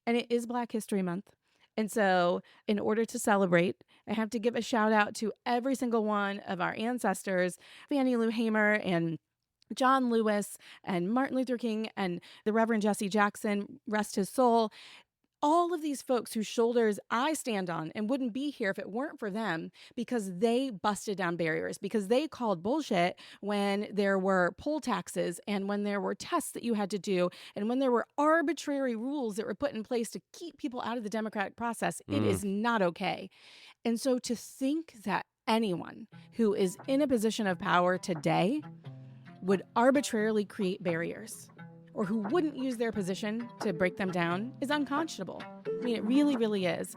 And it is Black History Month. And so, in order to celebrate, I have to give a shout out to every single one of our ancestors, Fannie Lou Hamer and John Lewis and Martin Luther King and the Reverend Jesse Jackson, rest his soul. All of these folks whose shoulders I stand on and wouldn't be here if it weren't for them, because they busted down barriers, because they called bullshit when there were poll taxes and when there were tests that you had to do and when there were arbitrary rules that were put in place to keep people out of the democratic process. It is not okay. And so to think that anyone who is in a position of power today would arbitrarily create barriers or who wouldn't use their position to break them down is unconscionable. I mean, it really, really is.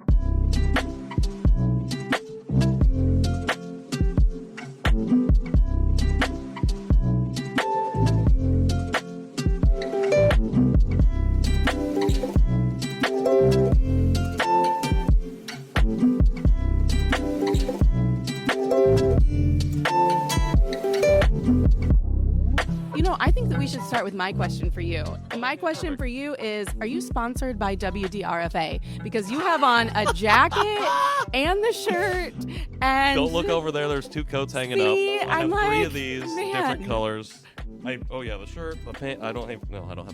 I think that we should start with my question for you. And my question for you is, are you sponsored by WDRFA? Because you have on a jacket and the shirt. And don't look over there. There's 2 coats hanging up. I have 3 of these different colors. The shirt, the pants. I don't have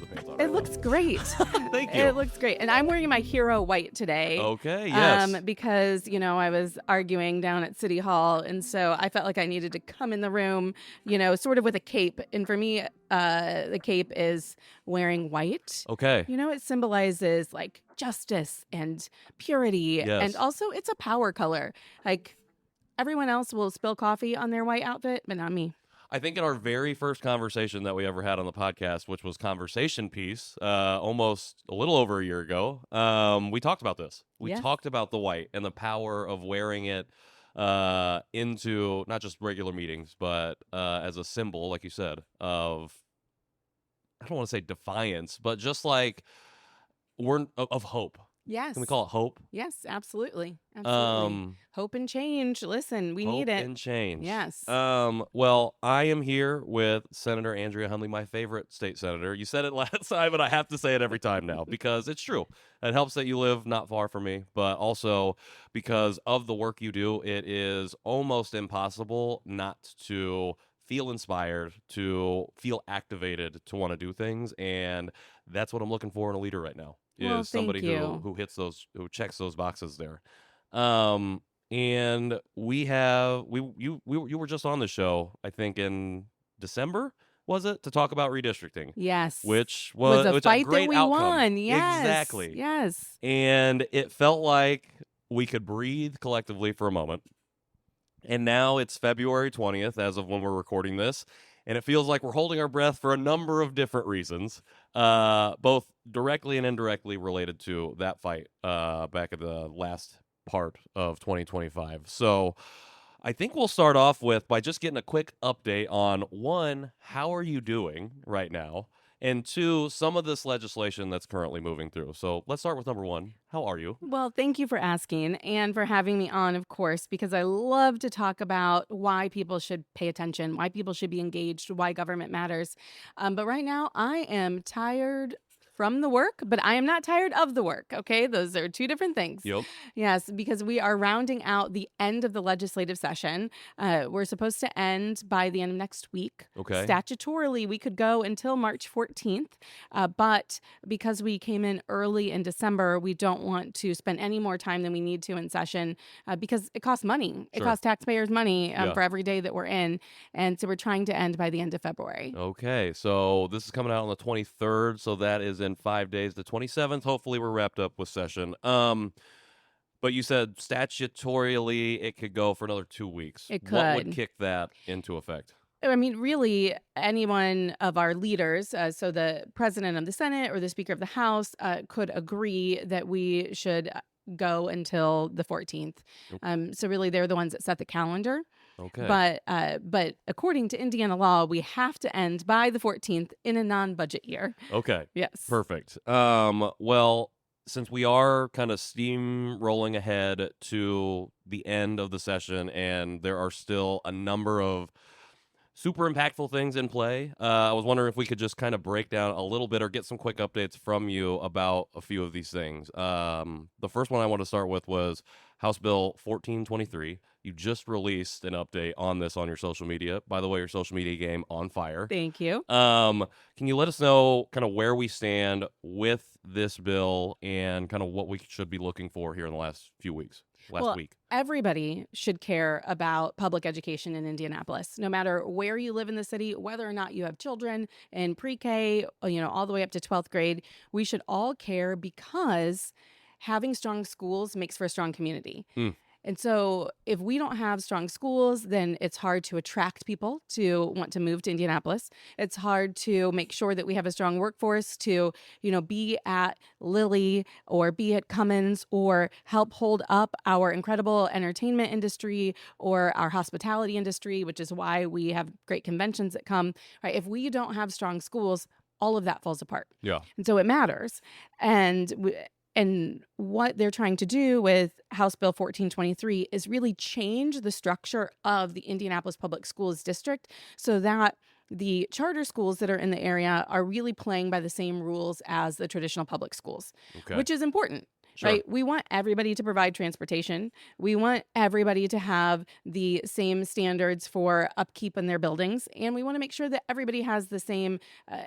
the pants on. It looks great. Thank you. It looks great. And I'm wearing my hero white today. Okay, yes. Because, I was arguing down at City Hall. And so I felt like I needed to come in the room, sort of with a cape. And for me, the cape is wearing white. Okay. It symbolizes like justice and purity. Yes. And also it's a power color. Like everyone else will spill coffee on their white outfit, but not me. I think in our very first conversation that we ever had on the podcast, which was Conversation Piece, almost a little over a year ago, we talked about this. We talked about the white and the power of wearing it into not just regular meetings, but as a symbol, like you said, of, I don't want to say defiance, but just like of hope. Yes. Can we call it hope? Yes, absolutely. Absolutely. Hope and change. Listen, we need it. Hope and change. Yes. Well, I am here with Senator Andrea Hunley, my favorite state senator. You said it last time, but I have to say it every time now because it's true. It helps that you live not far from me, but also because of the work you do, it is almost impossible not to feel inspired, to feel activated, to want to do things, and that's what I'm looking for in a leader right now. Is somebody who hits those, who checks those boxes there. And we were just on the show, I think in December, was it, to talk about redistricting? Yes. Which was a fight great that we outcome. won. Yes. Exactly. Yes. And it felt like we could breathe collectively for a moment. And now it's February 20th, as of when we're recording this. And it feels like we're holding our breath for a number of different reasons, both directly and indirectly related to that fight back at the last part of 2025. So I think we'll start off by just getting a quick update on, 1, how are you doing right now? And 2, some of this legislation that's currently moving through. So let's start with number 1. How are you? Well, thank you for asking and for having me on, of course, because I love to talk about why people should pay attention, why people should be engaged, why government matters. But right now, I am tired from the work, but I am not tired of the work, okay? Those are 2 different things. Yep. Yes, because we are rounding out the end of the legislative session. We're supposed to end by the end of next week. Okay. Statutorily, we could go until March 14th, but because we came in early in December, we don't want to spend any more time than we need to in session because it costs money. Sure. It costs taxpayers money Yeah. for every day that we're in, and so we're trying to end by the end of February. Okay, so this is coming out on the 23rd, so that is in 5 days. The 27th, hopefully we're wrapped up with session. But you said statutorily it could go for another 2 weeks. It could. What would kick that into effect? I mean, really, any one of our leaders, so the president of the Senate or the Speaker of the House, could agree that we should go until the 14th. So really, they're the ones that set the calendar. Okay. But according to Indiana law, we have to end by the 14th in a non-budget year. Okay. Yes. Perfect. Well, since we are kind of steamrolling ahead to the end of the session, and there are still a number of super impactful things in play. I was wondering if we could just kind of break down a little bit or get some quick updates from you about a few of these things. The first one I want to start with was House Bill 1423. You just released an update on this on your social media. By the way, your social media game on fire. Thank you. Can you let us know kind of where we stand with this bill and kind of what we should be looking for here in the last few weeks, last week? Everybody should care about public education in Indianapolis, no matter where you live in the city, whether or not you have children in pre-K, all the way up to 12th grade. We should all care because having strong schools makes for a strong community. And so if we don't have strong schools, then it's hard to attract people to want to move to Indianapolis. It's hard to make sure that we have a strong workforce to, be at Lilly or be at Cummins or help hold up our incredible entertainment industry or our hospitality industry, which is why we have great conventions that come, right? If we don't have strong schools, all of that falls apart. Yeah. And so it matters. And what they're trying to do with House Bill 1423 is really change the structure of the Indianapolis Public Schools district so that the charter schools that are in the area are really playing by the same rules as the traditional public schools, which is important. Sure. Right? We want everybody to provide transportation. We want everybody to have the same standards for upkeep in their buildings. And we want to make sure that everybody has the same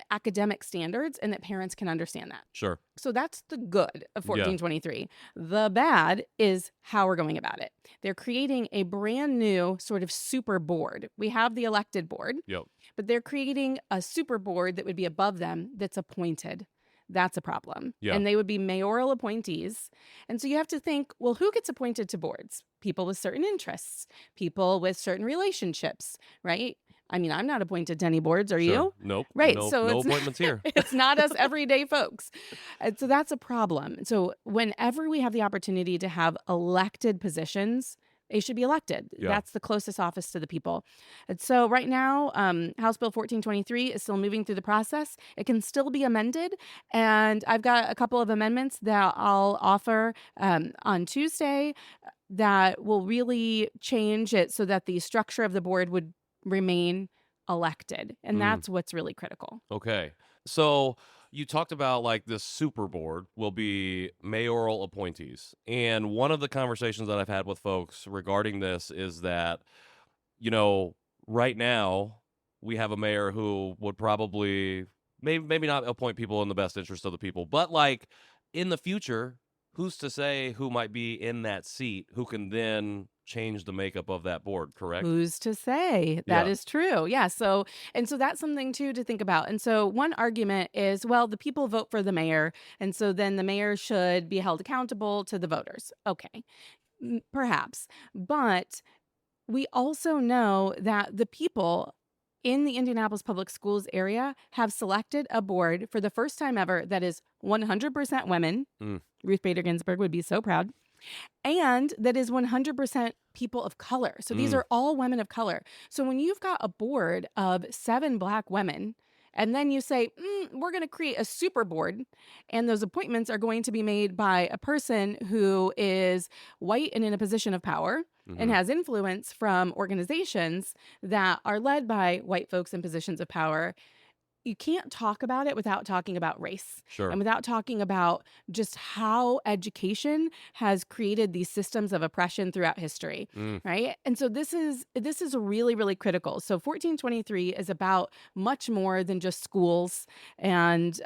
academic standards and that parents can understand that. Sure. So that's the good of 1423. The bad is how we're going about it. They're creating a brand new sort of super board. We have the elected board, but they're creating a super board that would be above them that's appointed. That's a problem. Yeah. And they would be mayoral appointees. And so you have to think, well, who gets appointed to boards? People with certain interests, people with certain relationships, right? I mean, I'm not appointed to any boards. Are you? Nope. Right. Nope. So no it's appointments here. It's not us everyday folks. And so that's a problem. So whenever we have the opportunity to have elected positions, they should be elected. Yeah. That's the closest office to the people. And so right now, House Bill 1423 is still moving through the process. It can still be amended. And I've got a couple of amendments that I'll offer on Tuesday that will really change it so that the structure of the board would remain elected. And that's what's really critical. Okay. So you talked about like this super board will be mayoral appointees. And one of the conversations that I've had with folks regarding this is that, right now we have a mayor who would probably maybe not appoint people in the best interest of the people, but like in the future, who's to say who might be in that seat who can then change the makeup of that board, correct? Who's to say? That is true. Yeah. So that's something too to think about. And so one argument is, well, the people vote for the mayor. And so then the mayor should be held accountable to the voters. Okay. Perhaps. But we also know that the people in the Indianapolis Public Schools area have selected a board for the first time ever that is 100% women. Ruth Bader Ginsburg would be so proud. And that is 100% people of color. So these are all women of color. So when you've got a board of 7 Black women, and then you say, we're going to create a super board, and those appointments are going to be made by a person who is white and in a position of power and has influence from organizations that are led by white folks in positions of power. You can't talk about it without talking about race. Sure. And without talking about just how education has created these systems of oppression throughout history, right? And so this is really, really critical. So 1423 is about much more than just schools and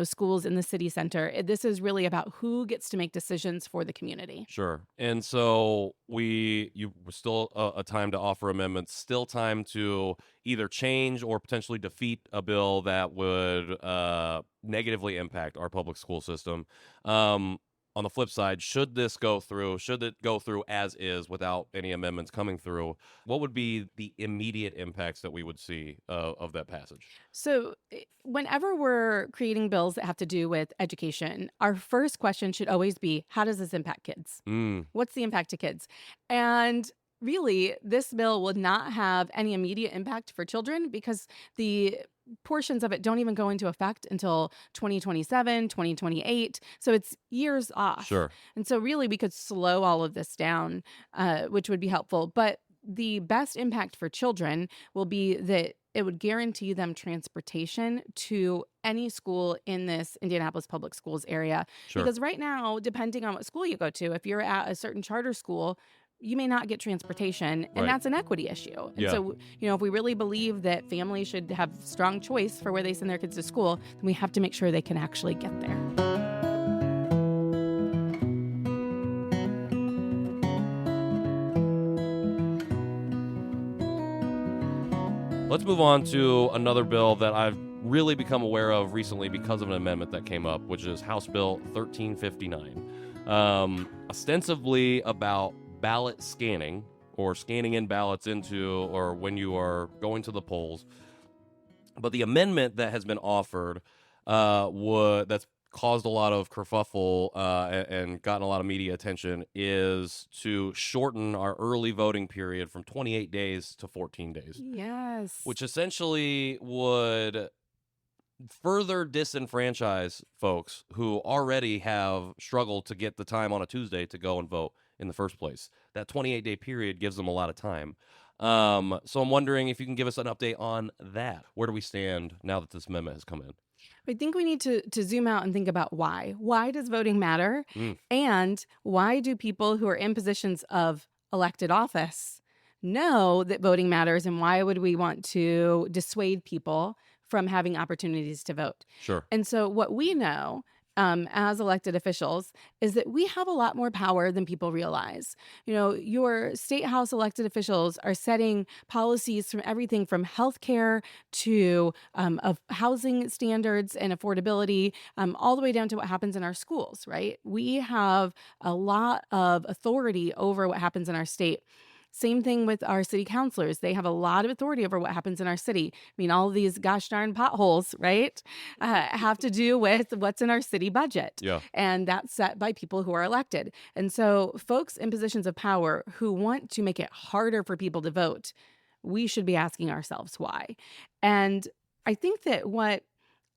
schools in the city center. This is really about who gets to make decisions for the community. Sure. And so you still a time to offer amendments, still time to either change or potentially defeat a bill that would negatively impact our public school system. On the flip side, should it go through as is without any amendments coming through, what would be the immediate impacts that we would see of that passage? So whenever we're creating bills that have to do with education, our first question should always be, how does this impact kids? What's the impact to kids? And really, this bill would not have any immediate impact for children because the portions of it don't even go into effect until 2027, 2028. So it's years off. Sure. And so really we could slow all of this down, which would be helpful. But the best impact for children will be that it would guarantee them transportation to any school in this Indianapolis Public Schools area. Sure. Because right now, depending on what school you go to, if you're at a certain charter school, you may not get transportation, and Right. that's an equity issue. And Yeah. so, if we really believe that families should have strong choice for where they send their kids to school, then we have to make sure they can actually get there. Let's move on to another bill that I've really become aware of recently because of an amendment that came up, which is House Bill 1359. Ostensibly about ballot scanning, or scanning in ballots into or when you are going to the polls. But the amendment that has been offered that's caused a lot of kerfuffle and gotten a lot of media attention is to shorten our early voting period from 28 days to 14 days, Yes. which essentially would further disenfranchise folks who already have struggled to get the time on a Tuesday to go and vote in the first place. That 28-day period gives them a lot of time. So I'm wondering if you can give us an update on that. Where do we stand now that this amendment has come in? I think we need to zoom out and think about why. Why does voting matter? Mm. And why do people who are in positions of elected office know that voting matters? And why would we want to dissuade people from having opportunities to vote? Sure. And so what we know as elected officials is that we have a lot more power than people realize. Your state house elected officials are setting policies from everything from healthcare to of housing standards and affordability, all the way down to what happens in our schools, right? We have a lot of authority over what happens in our state. Same thing with our city councilors. They have a lot of authority over what happens in our city. I mean, all of these gosh darn potholes, right, have to do with what's in our city budget. Yeah. And that's set by people who are elected. And so folks in positions of power who want to make it harder for people to vote, we should be asking ourselves why. And I think that what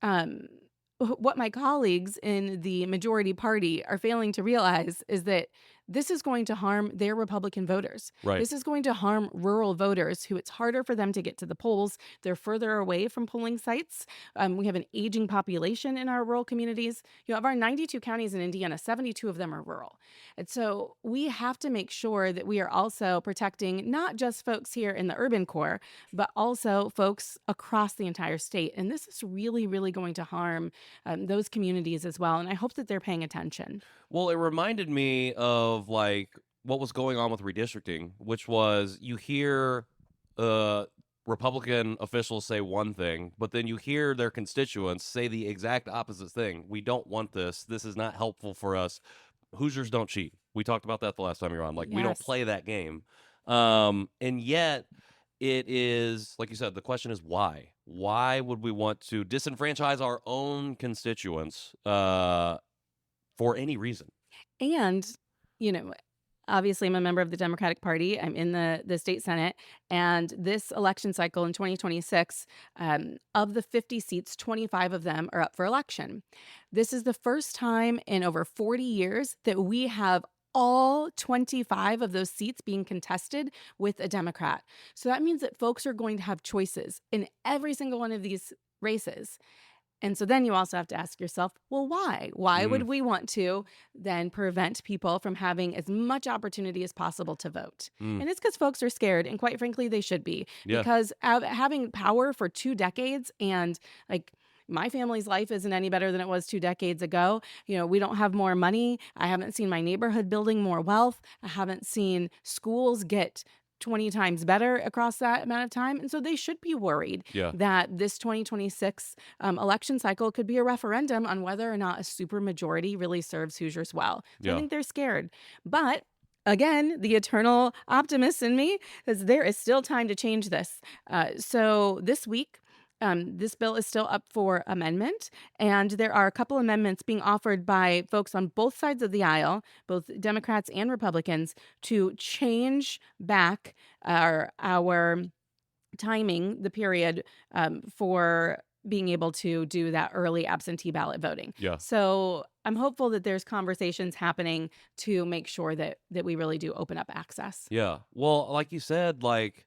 my colleagues in the majority party are failing to realize is that this is going to harm their Republican voters. Right. This is going to harm rural voters who it's harder for them to get to the polls. They're further away from polling sites. We have an aging population in our rural communities. Of our 92 counties in Indiana, 72 of them are rural. And so we have to make sure that we are also protecting not just folks here in the urban core, but also folks across the entire state. And this is really, really going to harm those communities as well. And I hope that they're paying attention. Well, it reminded me of like what was going on with redistricting, which was you hear Republican officials say one thing, but then you hear their constituents say the exact opposite thing. We don't want this. This is not helpful for us. Hoosiers don't cheat. We talked about that the last time you were on. Like, we don't Yes. play that game. And yet it is, like you said, the question is why? Why would we want to disenfranchise our own constituents for any reason? And, obviously I'm a member of the Democratic Party. I'm in the state Senate. And this election cycle in 2026, of the 50 seats, 25 of them are up for election. This is the first time in over 40 years that we have all 25 of those seats being contested with a Democrat. So that means that folks are going to have choices in every single one of these races. And so then you also have to ask yourself, well, why? Why would we want to then prevent people from having as much opportunity as possible to vote? And it's because folks are scared. And quite frankly, they should be. Yeah. Because having power for 2 decades and like, my family's life isn't any better than it was 2 decades ago. We don't have more money. I haven't seen my neighborhood building more wealth. I haven't seen schools get 20 times better across that amount of time. And so they should be worried Yeah. that this 2026 election cycle could be a referendum on whether or not a supermajority really serves Hoosiers well. So Yeah. I think they're scared. But again, the eternal optimist in me is there is still time to change this. So this week, this bill is still up for amendment, and there are a couple amendments being offered by folks on both sides of the aisle, both Democrats and Republicans, to change back our timing, the period for being able to do that early absentee ballot voting. Yeah. So I'm hopeful that there's conversations happening to make sure that we really do open up access. Yeah. Well, like you said, like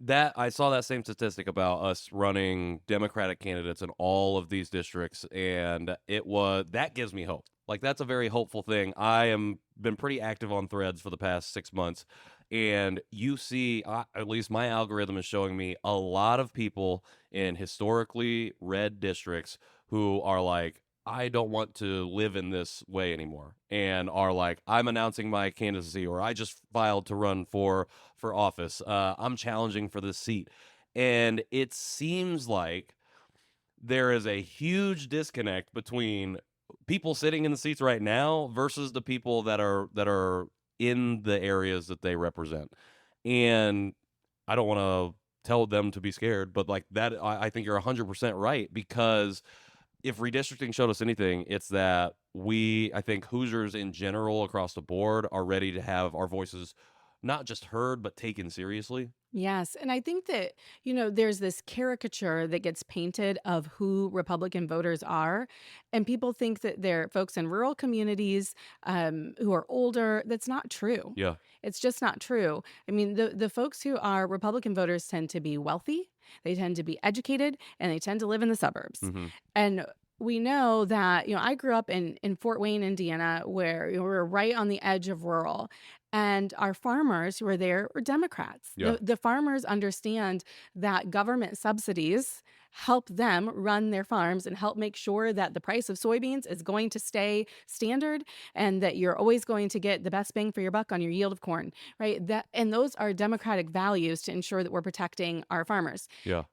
that I saw that same statistic about us running Democratic candidates in all of these districts, and that gives me hope. Like that's a very hopeful thing. I am been pretty active on Threads for the past 6 months, and you see, at least my algorithm is showing me a lot of people in historically red districts who are like, I don't want to live in this way anymore, and are like, I'm announcing my candidacy, or I just filed to run for office. I'm challenging for this seat, and it seems like there is a huge disconnect between people sitting in the seats right now versus the people that are in the areas that they represent. And I don't want to tell them to be scared, but like that, I think you're 100% right, because if redistricting showed us anything, it's that I think Hoosiers in general across the board are ready to have our voices not just heard, but taken seriously. Yes. And I think that, there's this caricature that gets painted of who Republican voters are. And people think that they're folks in rural communities who are older. That's not true. Yeah. It's just not true. I mean, the folks who are Republican voters tend to be wealthy, they tend to be educated, and they tend to live in the suburbs. Mm-hmm. And we know that, I grew up in Fort Wayne, Indiana, where we're right on the edge of rural. And our farmers who are there were Democrats. Yeah. The farmers understand that government subsidies help them run their farms and help make sure that the price of soybeans is going to stay standard and that you're always going to get the best bang for your buck on your yield of corn, right? And those are Democratic values to ensure that we're protecting our farmers. Yeah.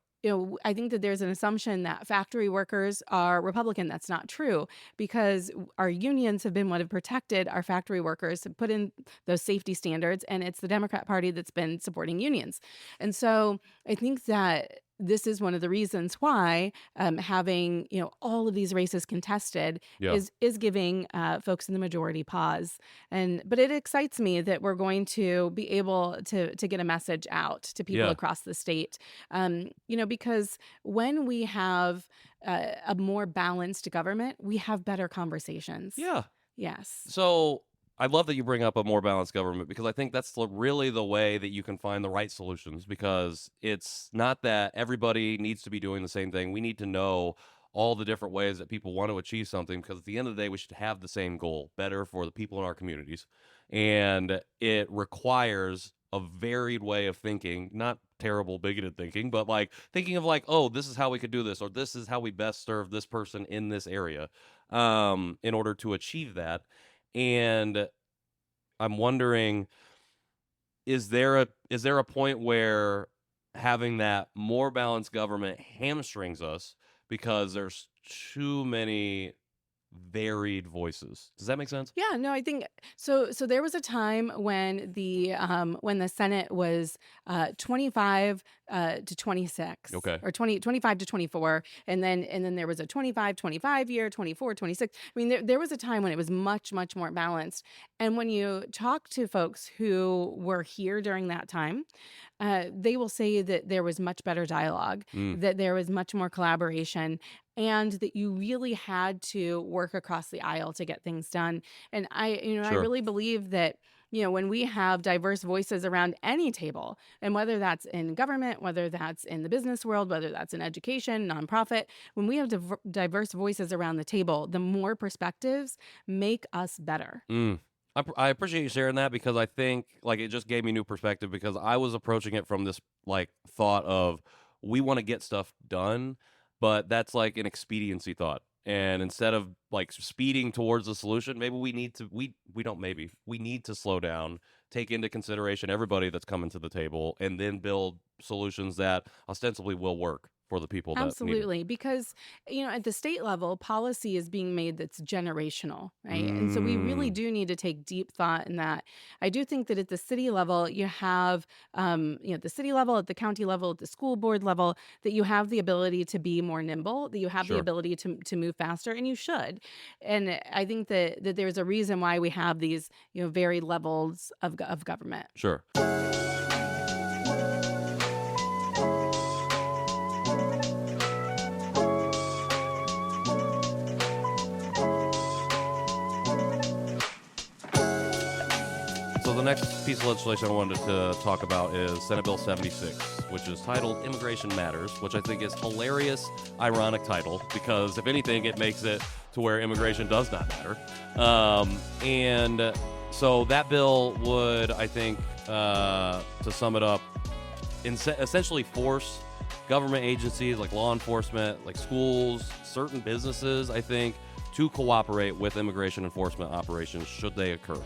I think that there's an assumption that factory workers are Republican. That's not true, because our unions have been what have protected our factory workers, to put in those safety standards, and it's the Democrat Party that's been supporting unions. And so I think that this is one of the reasons why having all of these races contested Yeah. is giving folks in the majority pause. But it excites me that we're going to be able to get a message out to people Yeah. across the state. Because when we have a more balanced government, we have better conversations. Yeah. Yes. So I love that you bring up a more balanced government, because I think that's really the way that you can find the right solutions, because it's not that everybody needs to be doing the same thing. We need to know all the different ways that people want to achieve something, because at the end of the day, we should have the same goal, better for the people in our communities. And it requires a varied way of thinking, not terrible bigoted thinking, but like thinking of like, oh, this is how we could do this, or this is how we best serve this person in this area, in order to achieve that. And I'm wondering, is there a point where having that more balanced government hamstrings us because there's too many varied voices? Does that make sense? Yeah, no, I think so. So there was a time when the Senate was 25 to 26, Okay. or 25 to 24, and then there was a 25 year, 24, 26. I mean, there was a time when it was much more balanced. And when you talk to folks who were here during that time, they will say that there was much better dialogue, that there was much more collaboration, and that you really had to work across the aisle to get things done. And I Sure. really believe that, when we have diverse voices around any table, and whether that's in government, whether that's in the business world, whether that's in education, nonprofit, when we have diverse voices around the table, the more perspectives make us better. I appreciate you sharing that, because I think like it just gave me new perspective, because I was approaching it from this like thought of, we want to get stuff done, but that's like an expediency thought. And instead of like speeding towards the solution, maybe we need to we need to slow down, take into consideration everybody that's coming to the table, and then build solutions that ostensibly will work for the people that need it. Absolutely, because at the state level, policy is being made that's generational, right? And so we really do need to take deep thought in that. I do think that at the city level, you have, at the city level, at the county level, at the school board level, that you have the ability to be more nimble, that you have the Sure. ability to move faster, and you should. And I think that there's a reason why we have these, varied levels of government. Sure. the next piece of legislation I wanted to talk about is Senate Bill 76, which is titled Immigration Matters, which I think is hilarious, ironic title, because if anything, it makes it to where immigration does not matter. And so that bill would, I think, to sum it up, essentially force government agencies like law enforcement, like schools, certain businesses, I think, to cooperate with immigration enforcement operations should they occur.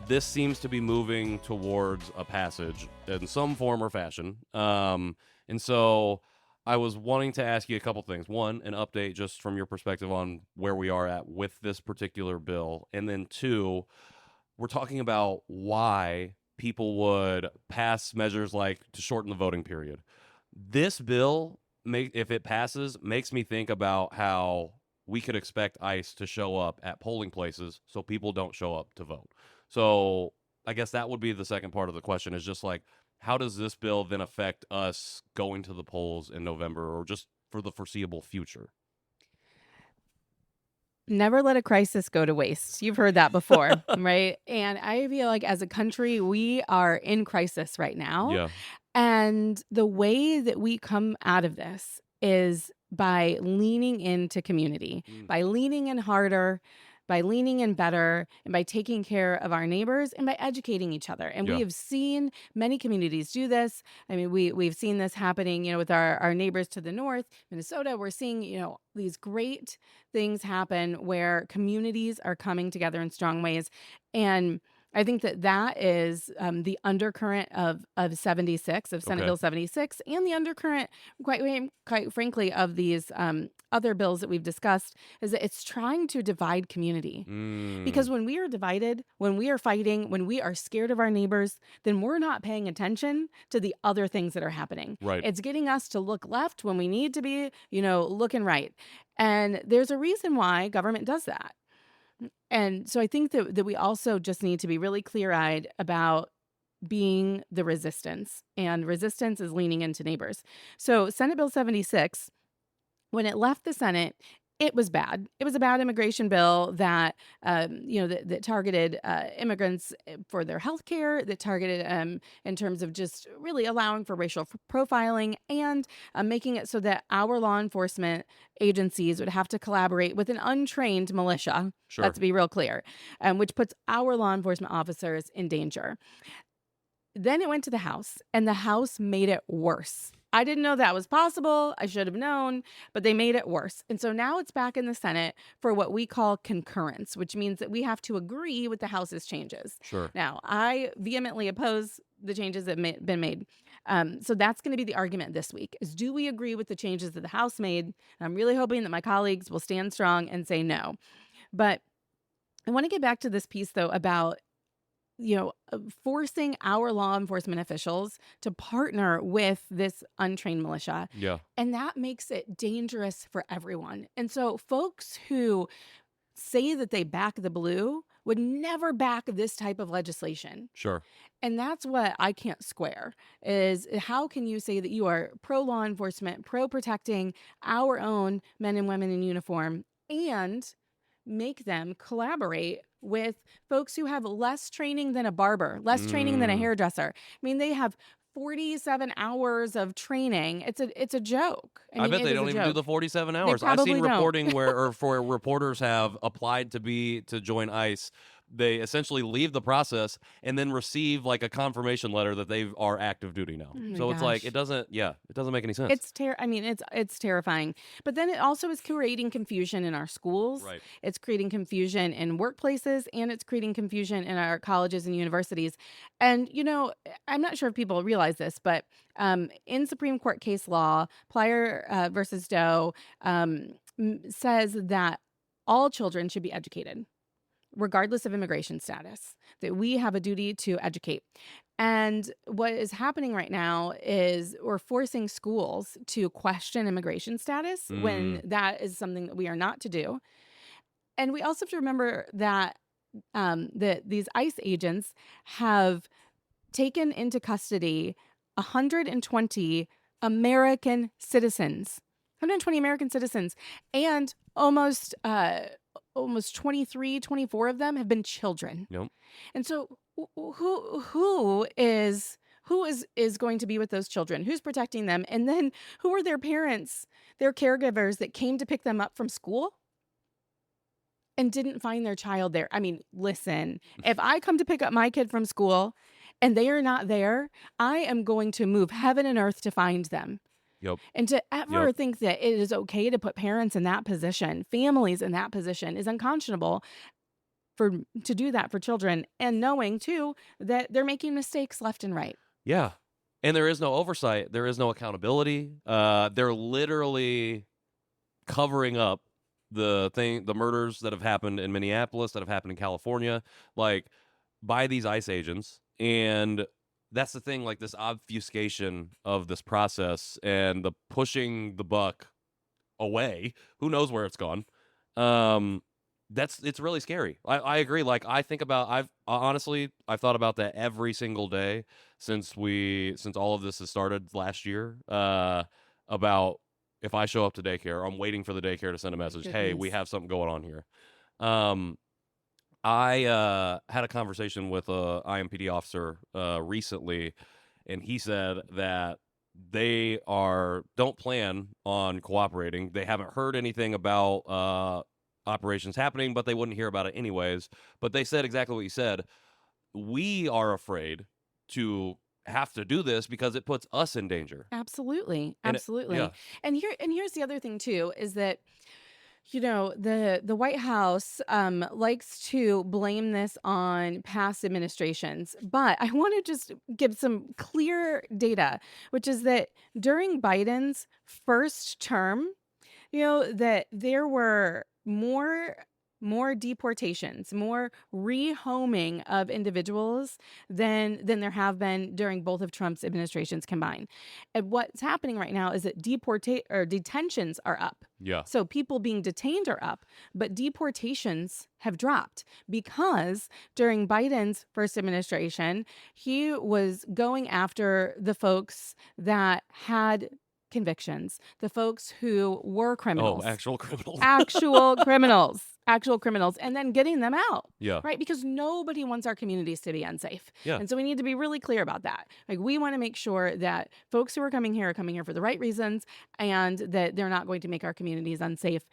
This seems to be moving towards a passage in some form or fashion. And so I was wanting to ask you a couple things. One, an update just from your perspective on where we are at with this particular bill. And then two, we're talking about why people would pass measures like to shorten the voting period. This bill, if it passes, makes me think about how we could expect ICE to show up at polling places so people don't show up to vote. So I guess that would be the second part of the question, is just like, how does this bill then affect us going to the polls in November or just for the foreseeable future? Never let a crisis go to waste. You've heard that before, right? And I feel like as a country, we are in crisis right now. Yeah. And the way that we come out of this is by leaning into community, by leaning in harder, by leaning in better, and by taking care of our neighbors and by educating each other. And Yeah. we have seen many communities do this. I mean, we've seen this happening, with our neighbors to the north, Minnesota. We're seeing, these great things happen where communities are coming together in strong ways. And I think that is the undercurrent of 76, of Senate Okay. Bill 76, and the undercurrent, quite frankly, of these other bills that we've discussed, is that it's trying to divide community. Because when we are divided, when we are fighting, when we are scared of our neighbors, then we're not paying attention to the other things that are happening. Right. It's getting us to look left when we need to be, looking right. And there's a reason why government does that. And so I think that we also just need to be really clear-eyed about being the resistance. And resistance is leaning into neighbors. So Senate Bill 76, when it left the Senate, it was bad. It was a bad immigration bill that, that targeted immigrants for their health care, that targeted in terms of just really allowing for racial profiling and making it so that our law enforcement agencies would have to collaborate with an untrained militia. Sure. Let's be real clear, which puts our law enforcement officers in danger. Then it went to the House, and the House made it worse. I didn't know that was possible. I should have known, but they made it worse. And so now it's back in the Senate for what we call concurrence, which means that we have to agree with the House's changes. Sure. Now, I vehemently oppose the changes that have been made. So that's going to be the argument this week, is do we agree with the changes that the House made? And I'm really hoping that my colleagues will stand strong and say no. But I want to get back to this piece, though, about forcing our law enforcement officials to partner with this untrained militia. Yeah. And that makes it dangerous for everyone. And so folks who say that they back the blue would never back this type of legislation. Sure. And that's what I can't square, is how can you say that you are pro law enforcement, pro protecting our own men and women in uniform, and make them collaborate with folks who have less training than a barber, less training than a hairdresser. I mean, they have 47 hours of training. It's a joke. I bet they don't even do the 47 hours. I've seen reporting where reporters have applied to join ICE. They essentially leave the process and then receive like a confirmation letter that they are active duty now. So it's like, it doesn't make any sense. It's terrifying. But then it also is creating confusion in our schools. Right. It's creating confusion in workplaces, and it's creating confusion in our colleges and universities. And, I'm not sure if people realize this, but in Supreme Court case law, Plyer versus Doe says that all children should be educated, regardless of immigration status, that we have a duty to educate. And what is happening right now is we're forcing schools to question immigration status when that is something that we are not to do. And we also have to remember that these ICE agents have taken into custody 120 American citizens. 120 American citizens, and almost almost 23, 24 of them have been children. Yep. And so who is going to be with those children? Who's protecting them? And then who are their parents, their caregivers that came to pick them up from school and didn't find their child there? I mean, listen, if I come to pick up my kid from school and they are not there, I am going to move heaven and earth to find them. Yep. And to Yep. ever think that it is okay to put parents in that position, families in that position, is unconscionable for to do that for children, and knowing too that they're making mistakes left and right. Yeah. And there is no oversight. There is no accountability. They're literally covering up the murders that have happened in Minneapolis, that have happened in California, like by these ICE agents. And that's the thing, like this obfuscation of this process and the pushing the buck away. Who knows where it's gone? It's really scary. I agree. Like I think about I've thought about that every single day since all of this has started last year. About if I show up to daycare, I'm waiting for the daycare to send a message. Hey, we Goodness. have something going on here. Um, I had a conversation with a IMPD officer recently, and he said that they don't plan on cooperating. They haven't heard anything about operations happening, but they wouldn't hear about it anyways. But they said exactly what you said. We are afraid to have to do this because it puts us in danger. Absolutely. And yeah, Absolutely. And here's the other thing too, is that the White House likes to blame this on past administrations, but I want to just give some clear data, which is that during Biden's first term, that there were more deportations, more rehoming of individuals than there have been during both of Trump's administrations combined. And what's happening right now is that detentions are up. yeah, So people being detained are up, but deportations have dropped because during Biden's first administration, he was going after the folks that had convictions, the folks who were oh, criminals, actual criminals. actual criminals, and then getting them out, Yeah, right? Because nobody wants our communities to be unsafe. yeah, And so we need to be really clear about that. Like, we want to make sure that folks who are coming here for the right reasons, and that they're not going to make our communities unsafe.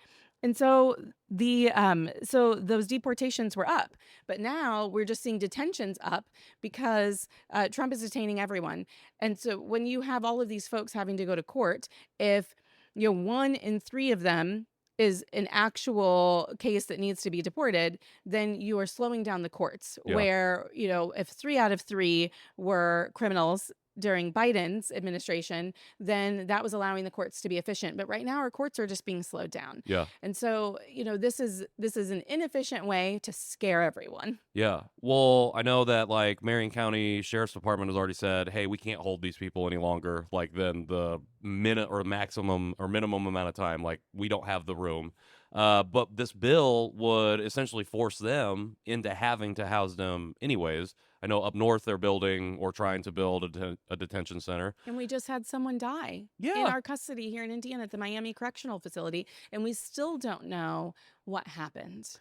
And so those deportations were up, but now we're just seeing detentions up because Trump is detaining everyone. And so when you have all of these folks having to go to court, if 1 in 3 of them is an actual case that needs to be deported, then you are slowing down the courts. yeah, Where, if 3 out of 3 were criminals during Biden's administration, then that was allowing the courts to be efficient. But right now our courts are just being slowed down. yeah. And so, this is an inefficient way to scare everyone. Yeah. Well, I know that like Marion County Sheriff's Department has already said, "Hey, we can't hold these people any longer. Like then the minute or maximum or minimum amount of time. Like we don't have the room." But this bill would essentially force them into having to house them anyways. I know up north they're building or trying to build a detention center. And we just had someone die in Yeah. our custody here in Indiana at the Miami Correctional Facility, and we still don't know what happened.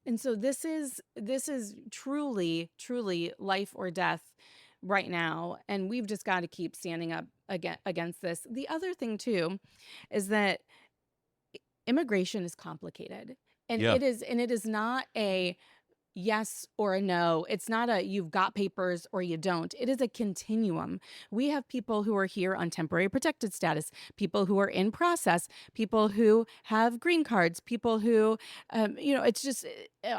And so this is truly life or death right now, and we've just got to keep standing up against this. The other thing too is that immigration is complicated. And Yeah. it is not a yes or a no. It's not a you've got papers or you don't. It is a continuum. We have people who are here on temporary protected status, people who are in process, people who have green cards, people who, it's just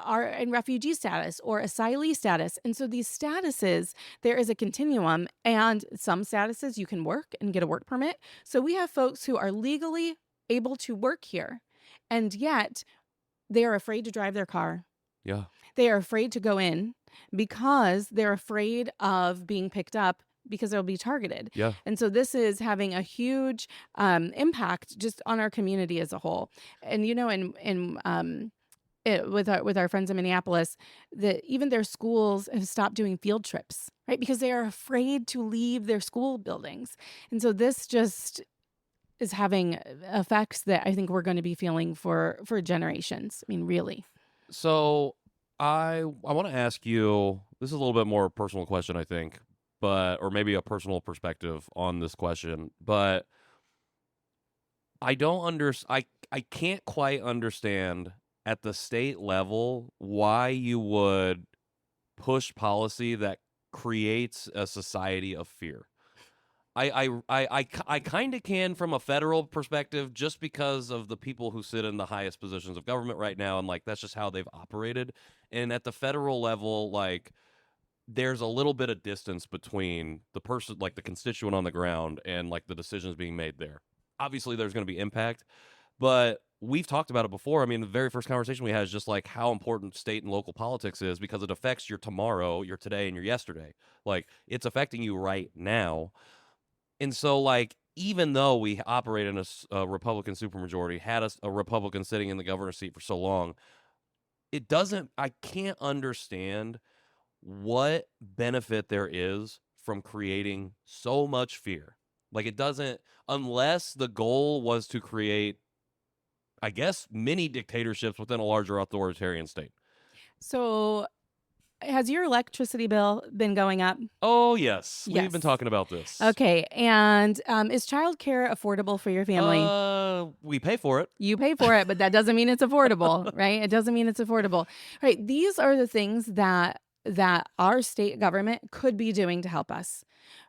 are in refugee status or asylee status. And so these statuses, there is a continuum, and some statuses you can work and get a work permit. So we have folks who are legally able to work here, and yet they are afraid to drive their car. Yeah. They are afraid to go in because they're afraid of being picked up because they'll be targeted. Yeah. And so this is having a huge impact just on our community as a whole. And with our friends in Minneapolis, that even their schools have stopped doing field trips, right? Because they are afraid to leave their school buildings. And so this just is having effects that I think we're going to be feeling for generations. I mean, really. So I want to ask you, this is a little bit more personal question, I think, but or maybe a personal perspective on this question, but I don't I can't quite understand at the state level why you would push policy that creates a society of fear. I kind of can from a federal perspective just because of the people who sit in the highest positions of government right now, and like that's just how they've operated. And at the federal level, like there's a little bit of distance between the person, like the constituent on the ground, and like the decisions being made there. Obviously, there's going to be impact, but we've talked about it before. I mean, the very first conversation we had is just like how important state and local politics is because it affects your tomorrow, your today, and your yesterday. Like it's affecting you right now. And so, like, even though we operate in a Republican supermajority, had a Republican sitting in the governor's seat for so long, it doesn't, I can't understand what benefit there is from creating so much fear. Like, it doesn't, unless the goal was to create, I guess, mini dictatorships within a larger authoritarian state. So, has your electricity bill been going up? Oh, yes. We've been Yes. talking about this. Okay. And is childcare affordable for your family? We pay for it. You pay for it, but that doesn't mean it's affordable, right? It doesn't mean it's affordable. Right. These are the things that our state government could be doing to help us.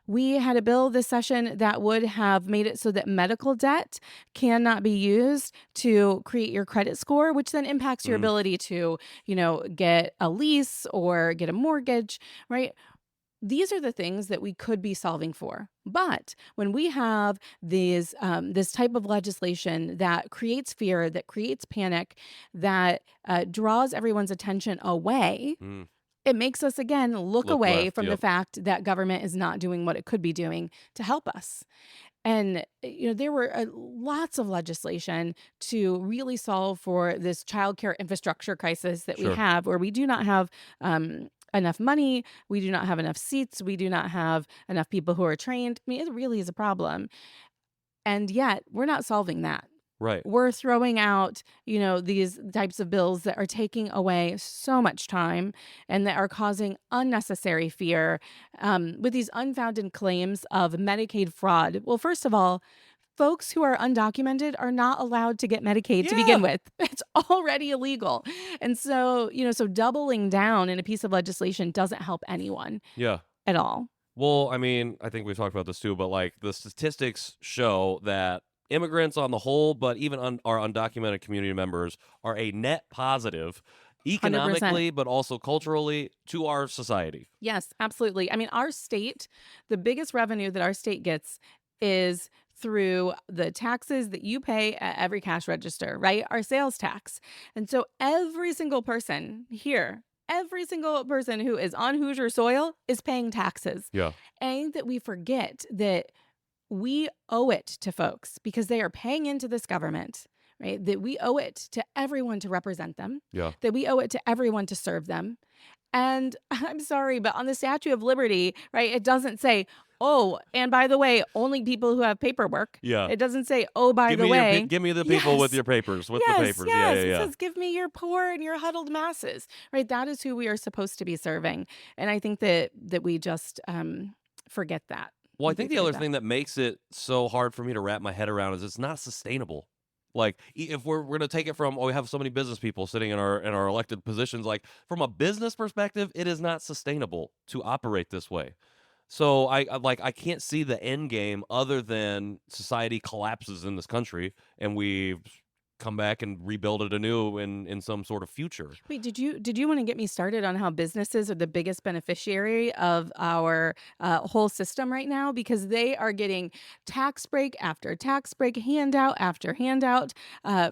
We had a bill this session that would have made it so that medical debt cannot be used to create your credit score, which then impacts your ability to, get a lease or get a mortgage, right? These are the things that we could be solving for. But when we have this type of legislation that creates fear, that creates panic, that draws everyone's attention away, it makes us, again, look away left, from the yep. fact that government is not doing what it could be doing to help us. And, there were lots of legislation to really solve for this childcare infrastructure crisis that we Sure. have, where we do not have enough money, we do not have enough seats, we do not have enough people who are trained. I mean, it really is a problem. And yet, we're not solving that. Right. We're throwing out, these types of bills that are taking away so much time and that are causing unnecessary fear with these unfounded claims of Medicaid fraud. Well, first of all, folks who are undocumented are not allowed to get Medicaid to begin with. It's already illegal. And so, so doubling down in a piece of legislation doesn't help anyone Yeah. at all. Well, I mean, I think we've talked about this too, but like the statistics show that immigrants on the whole, but even our undocumented community members are a net positive 100%. economically, but also culturally to our society. Yes, absolutely. I mean, our state, the biggest revenue that our state gets is through the taxes that you pay at every cash register, right? Our sales tax. And so every single person here, every single person who is on Hoosier soil is paying taxes. Yeah. And that we forget that we owe it to folks because they are paying into this government, right? That we owe it to everyone to represent them. Yeah. That we owe it to everyone to serve them. And I'm sorry, but on the Statue of Liberty, right, it doesn't say, oh, and by the way, only people who have paperwork. Yeah. It doesn't say, oh, by Give the me way. give me the people with Yes. your papers, with Yes, the papers. yes. Yeah. It says, give me your poor and your huddled masses, right? That is who we are supposed to be serving. And I think that we just forget that. Well, I think the other thing that makes it so hard for me to wrap my head around is it's not sustainable. Like if we're going to take it from, we have so many business people sitting in our elected positions, like from a business perspective, it is not sustainable to operate this way. So I can't see the end game other than society collapses in this country and we come back and rebuild it anew in some sort of future. Wait, did you want to get me started on how businesses are the biggest beneficiary of our whole system right now? Because they are getting tax break after tax break, handout after handout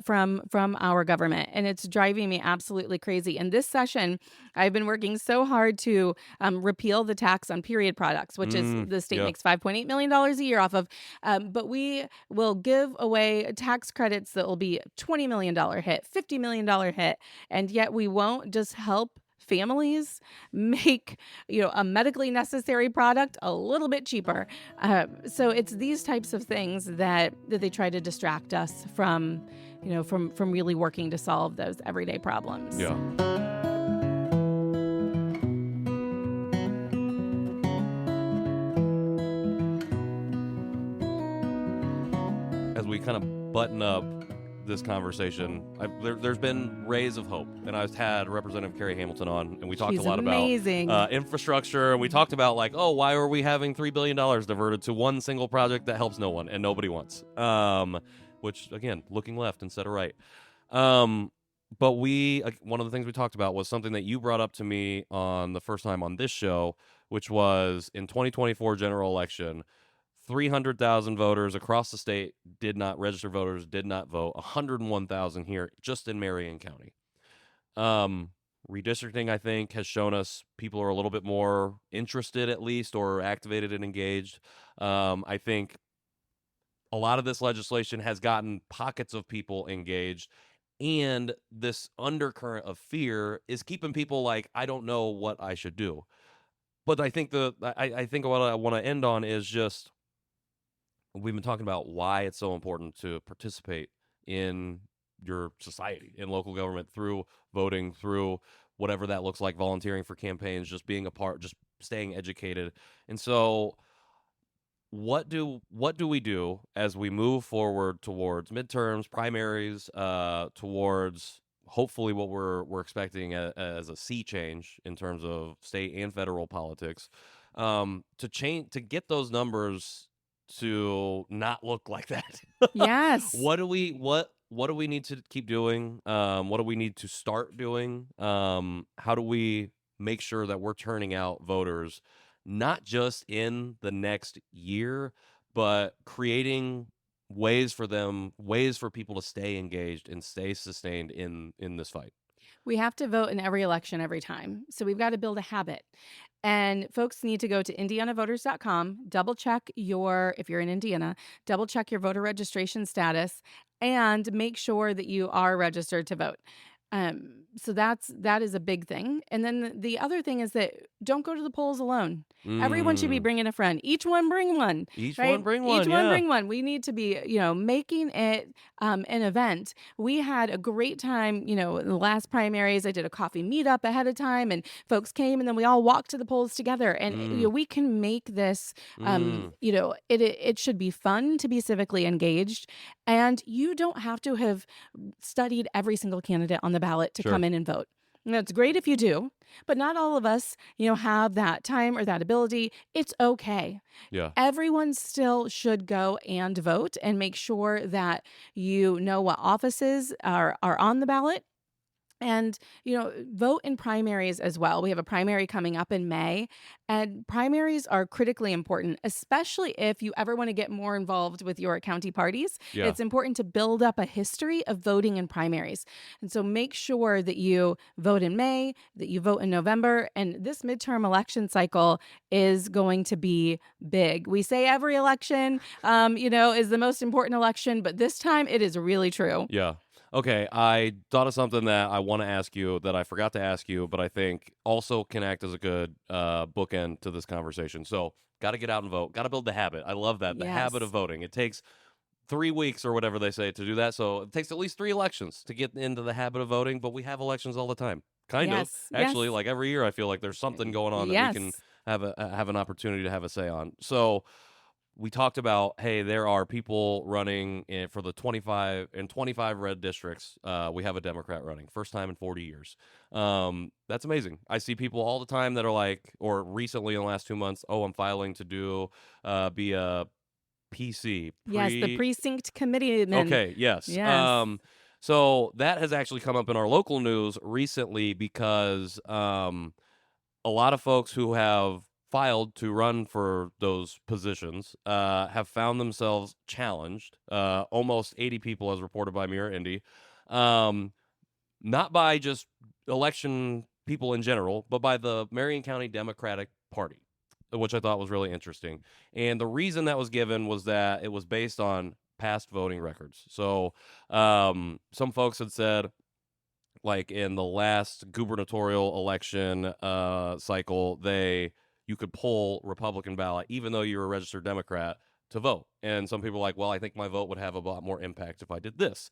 from our government, and it's driving me absolutely crazy. In this session, I've been working so hard to repeal the tax on period products, which is the state makes $5.8 million a year off of, but we will give away tax credits that will be $20 million hit, $50 million hit, and yet we won't just help families make, a medically necessary product a little bit cheaper. So it's these types of things that they try to distract us from, from really working to solve those everyday problems. Yeah. As we kind of button up this conversation, there's been rays of hope, and I've had Representative Carrie Hamilton on, and we talked She's a lot amazing. about infrastructure, and we talked about like, oh, why are we having $3 billion diverted to one single project that helps no one and nobody wants? Which again, looking left instead of right. But one of the things we talked about was something that you brought up to me on the first time on this show, which was in 2024 general election. 300,000 voters across the state registered voters did not vote. 101,000 here just in Marion County. Redistricting, I think, has shown us people are a little bit more interested, at least, or activated and engaged. I think a lot of this legislation has gotten pockets of people engaged, and this undercurrent of fear is keeping people like, I don't know what I should do. But I think I think what I want to end on is just, we've been talking about why it's so important to participate in your society, in local government, through voting, through whatever that looks like, volunteering for campaigns, just being a part, just staying educated. And so what do we do as we move forward towards midterms, primaries, towards hopefully what we're expecting as a sea change in terms of state and federal politics, to get those numbers to not look like that? Yes. What do we need to keep doing? What do we need to start doing? How do we make sure that we're turning out voters, not just in the next year, but creating ways for people to stay engaged and stay sustained in this fight? We have to vote in every election every time. So we've got to build a habit. And folks need to go to indianavoters.com, if you're in Indiana, double check your voter registration status and make sure that you are registered to vote. So that is a big thing. And then the other thing is that don't go to the polls alone. Everyone should be bringing a friend. Each one bring one. Each Right? one bring one. Each one bring one. We need to be, making it an event. We had a great time, in the last primaries. I did a coffee meetup ahead of time, and folks came, and then we all walked to the polls together. And we can make this. It should be fun to be civically engaged, and you don't have to have studied every single candidate on the ballot to come in and vote. It's great if you do, but not all of us, have that time or that ability. It's okay. Yeah. Everyone still should go and vote and make sure that you know what offices are on the ballot. And, vote in primaries as well. We have a primary coming up in May, and primaries are critically important, especially if you ever want to get more involved with your county parties. Yeah. It's important to build up a history of voting in primaries. And so make sure that you vote in May, that you vote in November. And this midterm election cycle is going to be big. We say every election, is the most important election, but this time it is really true. Yeah. Okay, I thought of something that I want to ask you that I forgot to ask you, but I think also can act as a good bookend to this conversation. So, got to get out and vote. Got to build the habit. I love that. The habit of voting. It takes 3 weeks or whatever they say to do that. So, it takes at least 3 elections to get into the habit of voting, but we have elections all the time. Kind of. Actually, like every year I feel like there's something going on that we can have an opportunity to have a say on. So, we talked about, hey, there are people running for the 25 red districts. We have a Democrat running, first time in 40 years. That's amazing. I see people all the time that are like, or recently in the last 2 months, I'm filing to be a PC. Yes, the precinct committeeman. Okay, yes. So that has actually come up in our local news recently because a lot of folks who have filed to run for those positions have found themselves challenged. Almost 80 people, as reported by Mirror Indy, not by just election people in general, but by the Marion County Democratic Party, which I thought was really interesting. And the reason that was given was that it was based on past voting records. So some folks had said, like in the last gubernatorial election cycle, you could pull Republican ballot even though you're a registered Democrat to vote. And some people are like, well, I think my vote would have a lot more impact if I did this.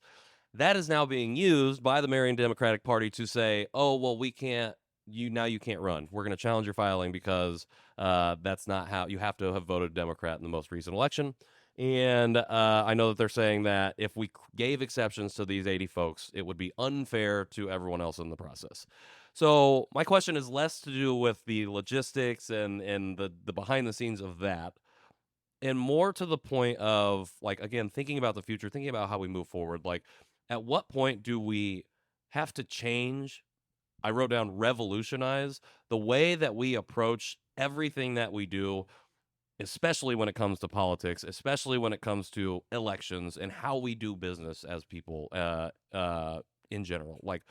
That is now being used by the Marion Democratic Party to say, oh, well, we can't, you can't run. We're going to challenge your filing because that's not how you have to have voted Democrat in the most recent election. And I know that they're saying that if we gave exceptions to these 80 folks, it would be unfair to everyone else in the process. So my question is less to do with the logistics and the behind the scenes of that, and more to the point of, like, again, thinking about the future, thinking about how we move forward. Like, at what point do we have to change? I wrote down revolutionize the way that we approach everything that we do, especially when it comes to politics, especially when it comes to elections and how we do business as people in general. Like,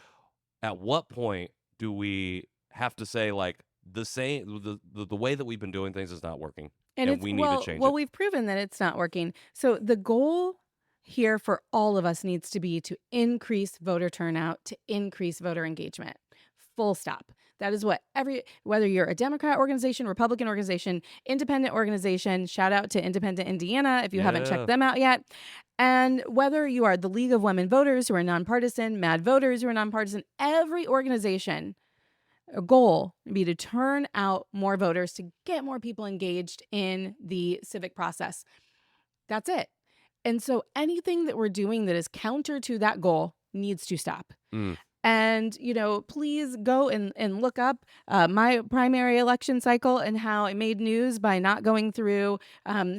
at what point do we have to say, like, the way that we've been doing things is not working And and it's we need to well, change well, it? we've proven that it's not working. So the goal here for all of us needs to be to increase voter turnout, to increase voter engagement. Full stop. That is what whether you're a Democrat organization, Republican organization, independent organization, shout out to Independent Indiana if you haven't checked Yeah. them out yet. And whether you are the League of Women Voters who are nonpartisan, Mad Voters who are nonpartisan, every organization, a goal would be to turn out more voters, to get more people engaged in the civic process. That's it. And so anything that we're doing that is counter to that goal needs to stop. Mm. And, please go and look up my primary election cycle and how it made news by not going through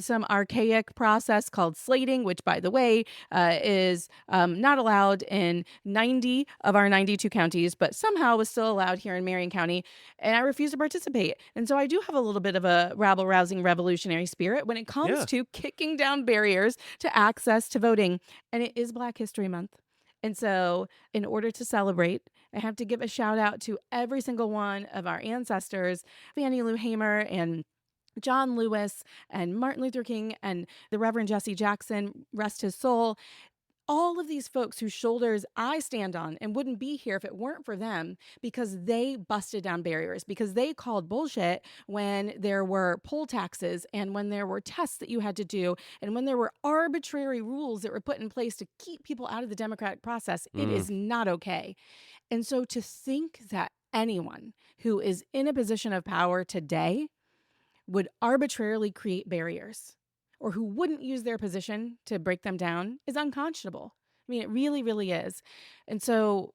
some archaic process called slating, which, by the way, is not allowed in 90 of our 92 counties, but somehow was still allowed here in Marion County. And I refuse to participate. And so I do have a little bit of a rabble-rousing revolutionary spirit when it comes Yeah. to kicking down barriers to access to voting. And it is Black History Month. And so, in order to celebrate, I have to give a shout out to every single one of our ancestors, Fannie Lou Hamer and John Lewis and Martin Luther King and the Reverend Jesse Jackson, rest his soul. All of these folks whose shoulders I stand on and wouldn't be here if it weren't for them, because they busted down barriers, because they called bullshit when there were poll taxes and when there were tests that you had to do and when there were arbitrary rules that were put in place to keep people out of the democratic process. It Mm. is not okay. And so to think that anyone who is in a position of power today would arbitrarily create barriers or who wouldn't use their position to break them down is unconscionable. I mean, it really, really is. And so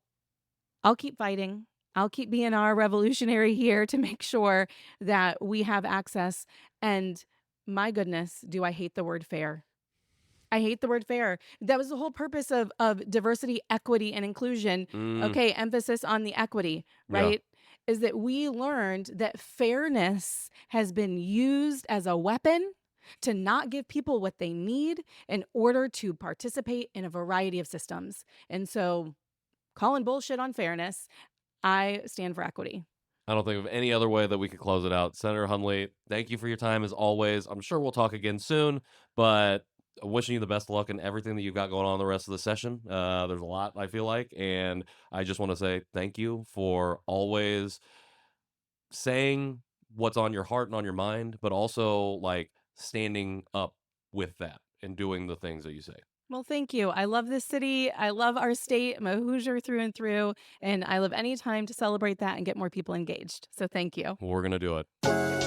I'll keep fighting. I'll keep being our revolutionary here to make sure that we have access. And my goodness, do I hate the word fair. I hate the word fair. That was the whole purpose of diversity, equity, and inclusion. Mm. Okay, emphasis on the equity, Yeah. right? Is that we learned that fairness has been used as a weapon to not give people what they need in order to participate in a variety of systems. And so, calling bullshit on fairness, I stand for equity. I don't think of any other way that we could close it out. Senator Hunley, thank you for your time as always. I'm sure we'll talk again soon, but wishing you the best of luck in everything that you've got going on the rest of the session. There's a lot, I feel like, and I just want to say thank you for always saying what's on your heart and on your mind, but also, like, standing up with that and doing the things that you say. Well, thank you. I love this city. I love our state. I'm a Hoosier through and through, and I love any time to celebrate that and get more people engaged. So thank you. We're going to do it.